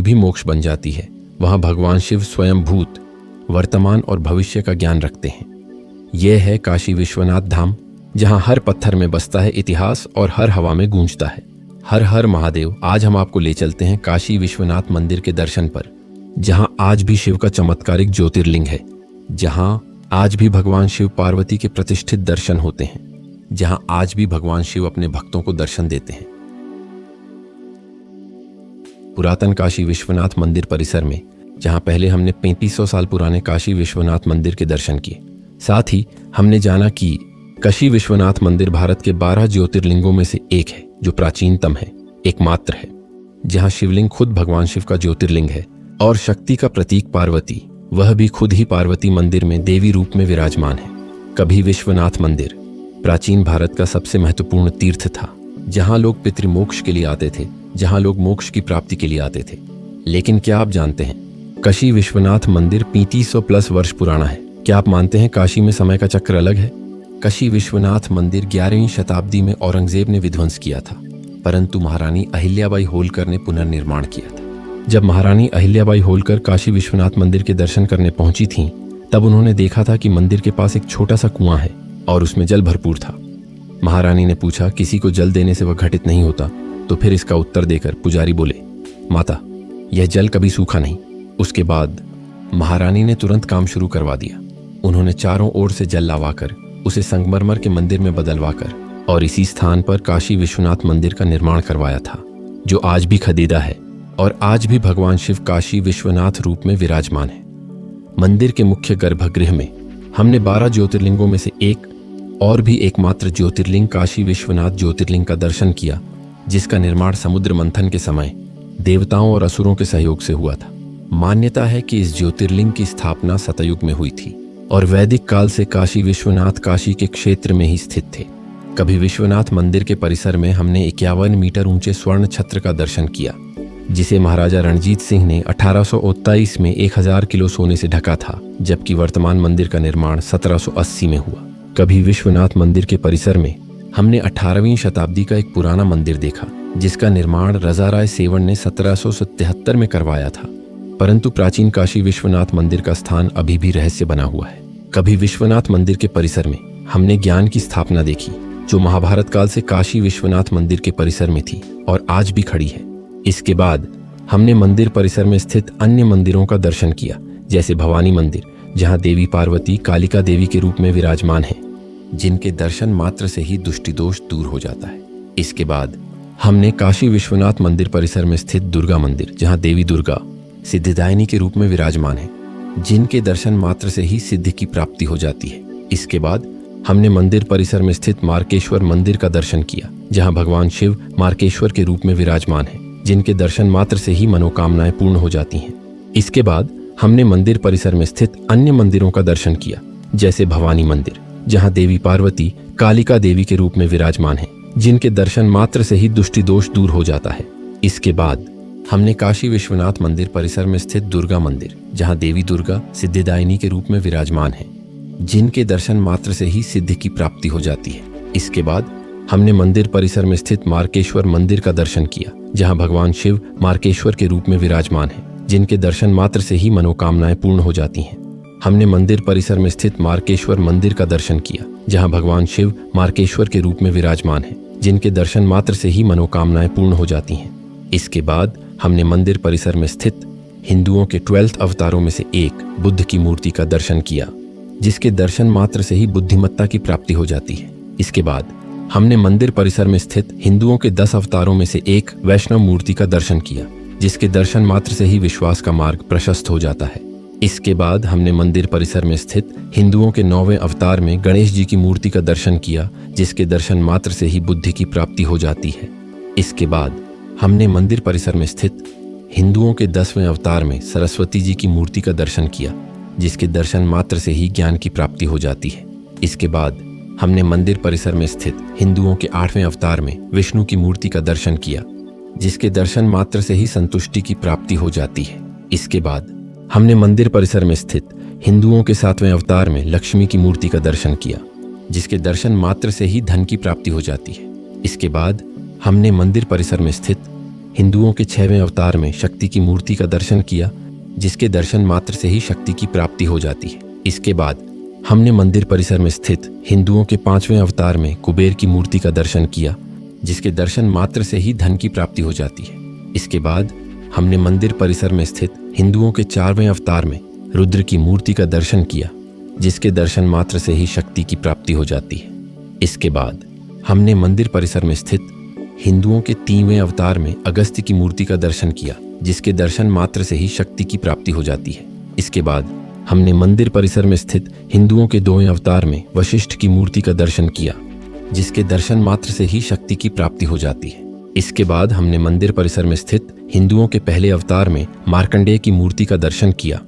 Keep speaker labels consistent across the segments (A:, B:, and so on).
A: भी मोक्ष बन जाती है। वहाँ भगवान शिव स्वयं भूत, वर्तमान और भविष्य का ज्ञान रखते हैं। यह है काशी विश्वनाथ धाम, जहाँ हर पत्थर में बसता है इतिहास और हर हवा में गूंजता है हर हर महादेव। आज हम आपको ले चलते हैं काशी विश्वनाथ मंदिर के दर्शन पर, जहाँ आज भी शिव का चमत्कारिक ज्योतिर्लिंग है, जहाँ आज भी भगवान शिव पार्वती के प्रतिष्ठित दर्शन होते हैं, जहाँ आज भी भगवान शिव अपने भक्तों को दर्शन देते हैं। पुरातन काशी विश्वनाथ मंदिर परिसर में, जहाँ पहले हमने 3500 साल पुराने काशी विश्वनाथ मंदिर के दर्शन किए, साथ ही हमने जाना कि काशी विश्वनाथ मंदिर भारत के 12 ज्योतिर्लिंगों में से एक है, जो प्राचीनतम है, एकमात्र है, जहाँ शिवलिंग खुद भगवान शिव का ज्योतिर्लिंग है और शक्ति का प्रतीक पार्वती, वह भी खुद ही पार्वती मंदिर में देवी रूप में विराजमान है। कभी विश्वनाथ मंदिर प्राचीन भारत का सबसे महत्वपूर्ण तीर्थ था, जहाँ लोग पितृमोक्ष के लिए आते थे, जहाँ लोग मोक्ष की प्राप्ति के लिए आते थे। लेकिन क्या आप जानते हैं, काशी विश्वनाथ मंदिर 3500 प्लस वर्ष पुराना है। क्या आप मानते हैं काशी में समय का चक्र अलग है? काशी विश्वनाथ मंदिर 11वीं शताब्दी में औरंगजेब ने विध्वंस किया था, परंतु महारानी अहिल्याबाई होलकर ने पुनर्निर्माण किया था। जब महारानी अहिल्याबाई होलकर काशी विश्वनाथ मंदिर के दर्शन करने पहुंची थीं, तब उन्होंने देखा था कि मंदिर के पास एक छोटा सा कुआं है और उसमें जल भरपूर था। महारानी ने पूछा, किसी को जल देने से वह घटित नहीं होता? तो फिर इसका उत्तर देकर पुजारी बोले, माता, यह जल कभी सूखा नहीं। उसके बाद महारानी ने तुरंत काम शुरू करवा दिया। उन्होंने चारों ओर से जल लावाकर उसे संगमरमर के मंदिर में बदलवाकर और इसी स्थान पर काशी विश्वनाथ मंदिर का निर्माण करवाया था, जो आज भी खदीदा है और आज भी भगवान शिव काशी विश्वनाथ रूप में विराजमान है। मंदिर के मुख्य गर्भगृह में हमने 12 ज्योतिर्लिंगों में से एक और भी एकमात्र ज्योतिर्लिंग काशी विश्वनाथ ज्योतिर्लिंग का दर्शन किया, जिसका निर्माण समुद्र मंथन के समय देवताओं और असुरों के सहयोग से हुआ था। मान्यता है कि इस ज्योतिर्लिंग की स्थापना सतयुग में हुई थी और वैदिक काल से काशी विश्वनाथ काशी के क्षेत्र में ही स्थित थे। कभी विश्वनाथ मंदिर के परिसर में हमने 51 मीटर ऊंचे स्वर्ण छत्र का दर्शन किया, जिसे महाराजा रणजीत सिंह ने 1823 में 1000 किलो सोने से ढका था, जबकि वर्तमान मंदिर का निर्माण 1780 में हुआ। कभी विश्वनाथ मंदिर के परिसर में हमने 18वीं शताब्दी का एक पुराना मंदिर देखा, जिसका निर्माण रजा राय सेवन ने 1777 में करवाया था, परंतु प्राचीन काशी विश्वनाथ मंदिर का स्थान अभी भी रहस्य बना हुआ है। कभी विश्वनाथ मंदिर के परिसर में हमने ज्ञान की स्थापना देखी, जो महाभारत काल से काशी विश्वनाथ मंदिर के परिसर में थी और आज भी खड़ी है। इसके बाद हमने मंदिर परिसर में स्थित अन्य मंदिरों का दर्शन किया, जैसे भवानी मंदिर, जहां देवी पार्वती कालिका देवी के रूप में विराजमान है, जिनके दर्शन मात्र से ही दुष्टि दोष दूर हो जाता है। इसके बाद हमने काशी विश्वनाथ मंदिर परिसर में स्थित दुर्गा मंदिर, जहां देवी दुर्गा सिद्धिदायिनी के रूप में विराजमान है, जिनके दर्शन मात्र से ही सिद्धि की प्राप्ति हो जाती है। इसके बाद हमने मंदिर परिसर में स्थित मार्केश्वर मंदिर का दर्शन किया, जहां भगवान शिव मार्केश्वर के रूप में विराजमान है, जिनके दर्शन मात्र से ही मनोकामनाएं पूर्ण हो जाती हैं। इसके बाद हमने मंदिर परिसर में स्थित अन्य मंदिरों का दर्शन किया, जैसे भवानी मंदिर, जहां देवी पार्वती कालिका देवी के रूप में विराजमान है, जिनके दर्शन मात्र से ही दुष्टि दोष दूर हो जाता है। इसके बाद हमने काशी विश्वनाथ मंदिर परिसर में स्थित दुर्गा मंदिर, जहां देवी दुर्गा सिद्धिदायिनी के रूप में विराजमान है, जिनके दर्शन मात्र से ही सिद्धि की प्राप्ति हो जाती है। इसके बाद हमने मंदिर परिसर में स्थित मार्केश्वर मंदिर का दर्शन किया, जहां भगवान शिव मार्केश्वर के रूप में विराजमान है, जिनके दर्शन मात्र से ही मनोकामनाएं पूर्ण हो जाती हैं। हमने मंदिर परिसर में स्थित मार्केश्वर मंदिर का दर्शन किया, जहां भगवान शिव मार्केश्वर के रूप में विराजमान है, जिनके दर्शन मात्र से ही मनोकामनाएं पूर्ण हो जाती हैं। इसके बाद हमने मंदिर परिसर में स्थित हिंदुओं के 12 अवतारों में से एक बुद्ध की मूर्ति का दर्शन किया, जिसके दर्शन मात्र से ही बुद्धिमत्ता की प्राप्ति हो जाती है। इसके बाद हमने मंदिर परिसर में स्थित हिंदुओं के 10 अवतारों में से एक वैष्णव मूर्ति का दर्शन किया, जिसके दर्शन मात्र से ही विश्वास का मार्ग प्रशस्त हो जाता है। इसके बाद हमने मंदिर परिसर में स्थित हिंदुओं के 9वें अवतार में गणेश जी की मूर्ति का दर्शन किया, जिसके दर्शन मात्र से ही बुद्धि की प्राप्ति हो जाती है। इसके बाद हमने मंदिर परिसर में स्थित हिंदुओं के 10वें अवतार में सरस्वती जी की मूर्ति का दर्शन किया, जिसके दर्शन मात्र से ही ज्ञान की प्राप्ति हो जाती है। इसके बाद हमने मंदिर परिसर में स्थित हिंदुओं के 8वें अवतार में विष्णु की मूर्ति का दर्शन किया, जिसके दर्शन मात्र से ही संतुष्टि की प्राप्ति हो जाती है। इसके बाद हमने मंदिर परिसर में स्थित हिंदुओं के 7वें अवतार में लक्ष्मी की मूर्ति का दर्शन किया, जिसके दर्शन मात्र से ही धन की प्राप्ति हो जाती है। इसके बाद हमने मंदिर परिसर में स्थित हिंदुओं के 6वें अवतार में शक्ति की मूर्ति का दर्शन किया, जिसके दर्शन मात्र से ही शक्ति की प्राप्ति हो जाती है। इसके बाद हमने मंदिर परिसर में स्थित हिंदुओं के 5वें अवतार में कुबेर की मूर्ति का दर्शन किया, जिसके दर्शन मात्र से ही धन की प्राप्ति हो जाती है। इसके बाद हमने मंदिर परिसर में स्थित हिंदुओं के 4वें अवतार में रुद्र की मूर्ति का दर्शन किया, जिसके दर्शन मात्र से ही शक्ति की प्राप्ति हो जाती है। इसके बाद हमने मंदिर परिसर में स्थित हिंदुओं के 3वें अवतार में अगस्त्य की मूर्ति का दर्शन किया, जिसके दर्शन मात्र से ही शक्ति की प्राप्ति हो जाती है। इसके बाद हमने मंदिर परिसर में स्थित हिंदुओं के 2वें अवतार में वशिष्ठ की मूर्ति का दर्शन किया, जिसके दर्शन मात्र से ही शक्ति की प्राप्ति हो जाती है। इसके बाद हमने मंदिर परिसर में स्थित हिंदुओं के पहले अवतार में मार्कंडेय की मूर्ति का दर्शन किया,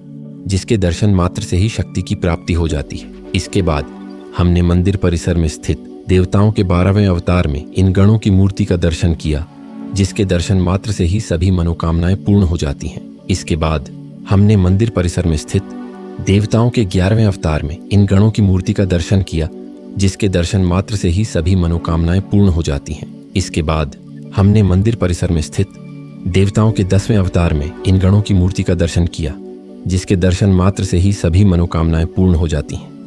A: जिसके दर्शन मात्र से ही शक्ति की प्राप्ति हो जाती है। इसके बाद हमने मंदिर परिसर में स्थित देवताओं के 12वें अवतार में इन गणों की मूर्ति का दर्शन किया, जिसके दर्शन मात्र से ही सभी मनोकामनाएं पूर्ण हो जाती हैं। इसके बाद हमने मंदिर परिसर में स्थित देवताओं के 11वें अवतार में इन गणों की मूर्ति का दर्शन किया, जिसके दर्शन मात्र से ही सभी मनोकामनाएं पूर्ण हो जाती हैं। इसके बाद हमने मंदिर परिसर में स्थित देवताओं के 10वें अवतार में इन गणों की मूर्ति का दर्शन किया, जिसके दर्शन मात्र से ही सभी मनोकामनाएं पूर्ण हो जाती हैं।